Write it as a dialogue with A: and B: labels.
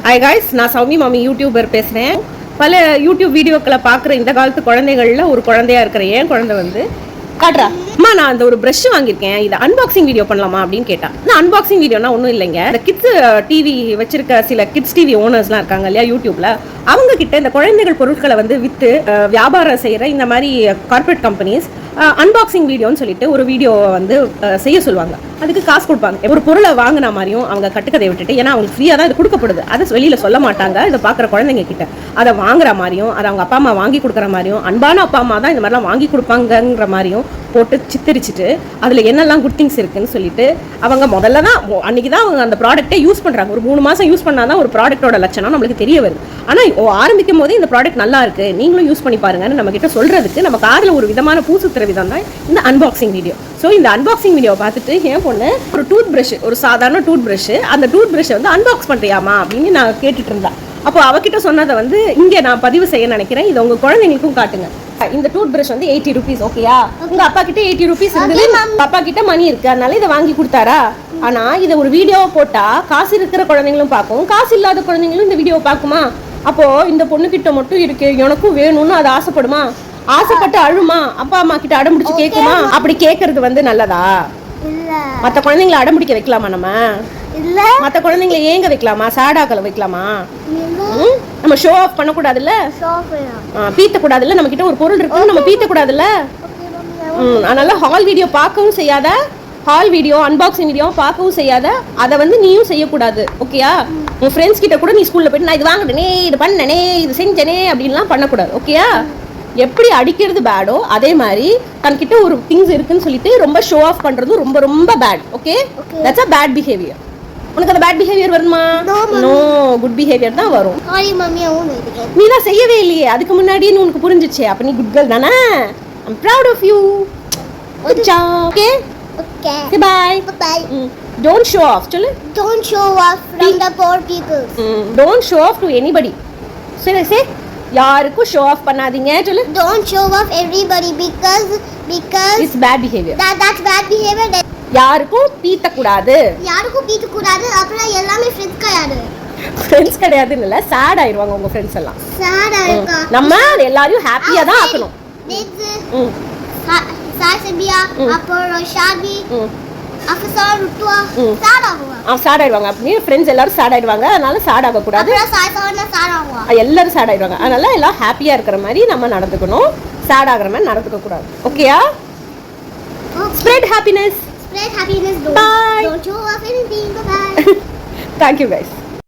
A: Hi guys, நான் சௌமி மாமி YouTuber பேசுகிறேன். பல யூடியூப் வீடியோக்களை பார்க்குற இந்த காலத்து குழந்தைகளில் ஒரு குழந்தையா இருக்கிற என் குழந்தை வந்து காட்டுறா, அம்மா நான் அந்த ஒரு ப்ரஷ் வாங்கியிருக்கேன், இதை அன்பாக்சிங் வீடியோ பண்ணலாமா அப்படின்னு கேட்டா. நான் அன்பாக்சிங் வீடியோனா ஒன்றும் இல்லைங்க, இந்த கிட்ஸ் டிவி வச்சிருக்க சில கிட்ஸ் டிவி ஓனர்ஸ்லாம் இருக்காங்க இல்லையா யூடியூப்ல, அவங்க கிட்ட இந்த குழந்தைகள் பொருட்களை வந்து விற்று வியாபாரம் செய்கிற இந்த மாதிரி கார்பரேட் கம்பெனிஸ் அன்பாக்சிங் வீடியோன்னு சொல்லிட்டு ஒரு வீடியோ வந்து செய்ய சொல்லுவாங்க. அதுக்கு காசு கொடுப்பாங்க. ஒரு பொருளை வாங்கின மாதிரியும் அவங்க கட்டுக்கதையை விட்டுட்டு, ஏன்னா அவங்களுக்கு ஃப்ரீயாக தான் இது கொடுக்கப்படுது, அதை வெளியில் சொல்ல மாட்டாங்க. இதை பார்க்குற குழந்தைங்க கிட்ட அதை வாங்குற மாதிரியும், அதை அவங்க அப்பா அம்மா வாங்கி கொடுக்குற மாதிரியும், அன்பான அப்பா அம்மா தான் இந்த மாதிரிலாம் வாங்கி கொடுப்பாங்கங்கிற மாதிரியும் போட்டு சித்தரிச்சுட்டு அதில் என்னெல்லாம் குட் திங்ஸ் இருக்குன்னு சொல்லிட்டு அவங்க முதல்ல தான் அன்றைக்கி தான் அவங்க அந்த ப்ராடக்ட்டை யூஸ் பண்ணுறாங்க. ஒரு 3 மாதம் யூஸ் பண்ணால் தான் ஒரு ப்ராடக்ட்டோட லட்சணம் நம்மளுக்கு தெரிய வருது. ஆனால் ஆரம்பிக்கும் போதே இந்த ப்ராடக்ட் நல்லா இருக்குது, நீங்களும் யூஸ் பண்ணி பாருங்கன்னு நம்ம கிட்ட சொல்கிறதுக்கு நம்ம காரில் ஒரு விதமான பூசுத்துற விதம் தான் இந்த அன்பாக்சிங் வீடியோ. ஸோ இந்த அன்பாக்சிங் வீடியோ பார்த்துட்டு என் பொண்ணு ஒரு டூத் ப்ரஷ், ஒரு சாதாரண டூத் ப்ரஷ், அந்த டூத் ப்ரஷை வந்து அன்பாக்ஸ் பண்ணுறியாமா அப்படின்னு நான் கேட்டுட்டு இருந்தேன். அப்போ அவகிட்ட சொன்னதை வந்து இங்கே நான் பதிவு செய்ய நினைக்கிறேன். இதை உங்கள் குழந்தைங்களுக்கும் காட்டுங்க. இந்த டூத் ப்ரஷ் வந்து 80 rupees, ஓகேயா? உங்க அப்பா கிட்ட 80 rupees இருந்தது, அப்பா கிட்ட மணி இருக்கு, அதனால இதை வாங்கி கொடுத்தாரா. ஆனா இதை ஒரு வீடியோவை போட்டா காசு இருக்கிற குழந்தைங்களும் பார்க்கும், காசு இல்லாத குழந்தைங்களும் இந்த வீடியோவை பார்க்குமா? அப்போ இந்த பொண்ணு கிட்ட மட்டும் இருக்கு, எனக்கும் வேணும்னு அது ஆசைப்படுமா? ஆசைப்பட்டு அழுமா? அப்பா அம்மா கிட்ட அடம்பிடிச்சு கேட்குமா? அப்படி கேட்கறது வந்து நல்லதா? மற்ற குழந்தைங்களை அடம்பிடிக்க வைக்கலாமா? நம்ம இல்ல மற்ற குழந்தைங்களை ஏங்க வைக்கலாமா? சாடாக்களை வைக்கலாமா? நம்ம ஷோ ஆஃப் பண்ணக்கூடாதுல்ல, பீத்தக்கூடாதுல்ல. நம்ம கிட்ட ஒரு பொருள் இருக்கு, நம்ம பீத்தக்கூடாதுல்ல. அதனால ஹால் வீடியோ பார்க்கவும் செய்யாத, ஹால் வீடியோ அன்பாக்சிங் வீடியோ பார்க்கவும் செய்யாத, அதை வந்து நீயும் செய்யக்கூடாது, ஓகேயா? உன் ஃப்ரெண்ட்ஸ் கிட்ட கூட நீ ஸ்கூல்ல போயிட்டு நான் இது வாங்கினேனே, இது பண்ணனே, இது செஞ்சனே அப்படின்லாம் பண்ணக்கூடாது, ஓகேயா? எப்படி அடிக்கிறது பேடோ அதே மாதிரி தன்கிட்ட ஒரு திங்ஸ் இருக்குன்னு சொல்லிட்டு ரொம்ப ஷோ ஆஃப் பண்றது ரொம்ப ரொம்ப bad, okay? That's a bad behavior. உனக்கு அந்த பேட் பிஹேவியர் வருமா? நோ, குட் பிஹேவியர் தான் வரும். நீ தான் செய்யவே இல்லையே, அதுக்கு முன்னாடியே உனக்கு புரிஞ்சிச்சே, அப்ப நீ குட் கேர்ள் தானே. I'm proud of you. Good job. Okay? Okay. Bye. Bye. Don't show off. சொல்லு.
B: Don't show off from the poor people.
A: Don't show off to anybody. say யாருக்கும் ஷோ ஆஃப் பண்ணாதீங்க சொல்லு.
B: Don't show off everybody because
A: it's bad behavior.
B: That's bad behavior.
A: யாருக்கும் பீத்த கூடாது,
B: அப்புறம் எல்லாமே
A: friends கிடையாதுன்னு இல்ல, சேட் ஆயிடுவாங்க உங்க ஃப்ரெண்ட்ஸ் எல்லாம். நம்ம எல்லாரையும் ஹாப்பியா தான் ஆக்கணும். சேட் ஆயிடுவாங்க அப்படின்னு ஃப்ரெண்ட்ஸ் எல்லாரும் சேட் ஆயிடுவாங்க, அதனால சேட் ஆக கூடாது, எல்லாரும் சேட் ஆயிடுவாங்க. அதனால எல்லாம் ஹாப்பியா இருக்கிற மாதிரி நம்ம நடந்துக்கணும், சேட் ஆகுற மாதிரி நடந்துக்க கூடாது, ஓகேயா? Spread happiness.
B: Spread happiness.
A: Bye.
B: Don't show off anything. Bye.
A: Thank you guys.